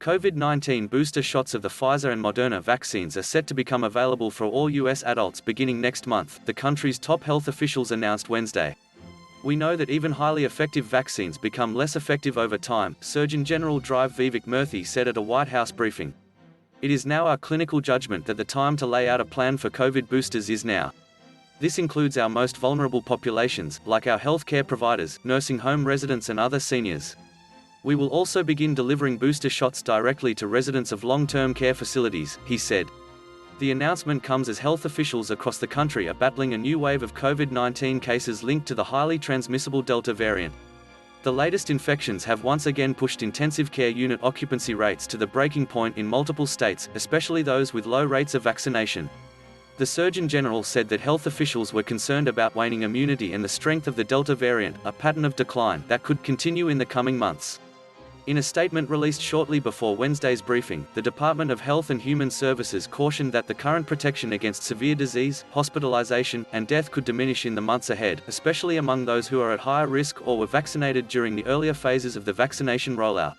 COVID-19 booster shots of the Pfizer and Moderna vaccines are set to become available for all U.S. adults beginning next month, the country's top health officials announced Wednesday. We know that even highly effective vaccines become less effective over time, Surgeon General Dr. Vivek Murthy said at a White House briefing. It is now our clinical judgment that the time to lay out a plan for COVID boosters is now. This includes our most vulnerable populations, like our healthcare providers, nursing home residents and other seniors. We will also begin delivering booster shots directly to residents of long-term care facilities, he said. The announcement comes as health officials across the country are battling a new wave of COVID-19 cases linked to the highly transmissible Delta variant. The latest infections have once again pushed intensive care unit occupancy rates to the breaking point in multiple states, especially those with low rates of vaccination. The Surgeon General said that health officials were concerned about waning immunity and the strength of the Delta variant, a pattern of decline that could continue in the coming months. In a statement released shortly before Wednesday's briefing, the Department of Health and Human Services cautioned that the current protection against severe disease, hospitalization, and death could diminish in the months ahead, especially among those who are at higher risk or were vaccinated during the earlier phases of the vaccination rollout.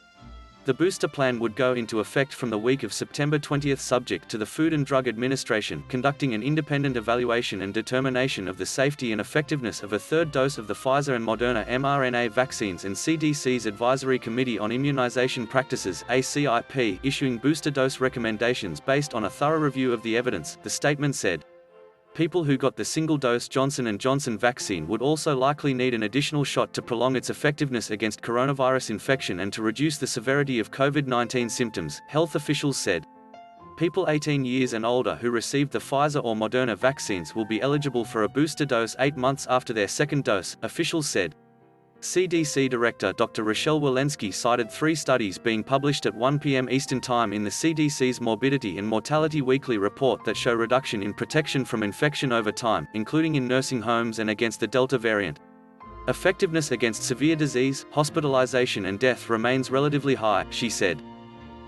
The booster plan would go into effect from the week of September 20, subject to the Food and Drug Administration conducting an independent evaluation and determination of the safety and effectiveness of a third dose of the Pfizer and Moderna mRNA vaccines and CDC's Advisory Committee on Immunization Practices (ACIP) issuing booster dose recommendations based on a thorough review of the evidence, the statement said. People who got the single-dose Johnson & Johnson vaccine would also likely need an additional shot to prolong its effectiveness against coronavirus infection and to reduce the severity of COVID-19 symptoms, health officials said. People 18 years and older who received the Pfizer or Moderna vaccines will be eligible for a booster dose 8 months after their second dose, officials said. CDC Director Dr. Rochelle Walensky cited 3 studies being published at 1 p.m. Eastern Time in the CDC's Morbidity and Mortality weekly report that show reduction in protection from infection over time, including in nursing homes and against the Delta variant. Effectiveness against severe disease, hospitalization and death remains relatively high, she said.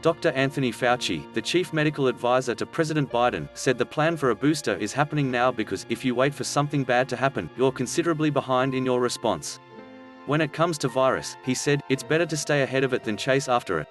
Dr. Anthony Fauci, the chief medical advisor to President Biden, said the plan for a booster is happening now because if you wait for something bad to happen, you're considerably behind in your response. When it comes to virus, he said, it's better to stay ahead of it than chase after it.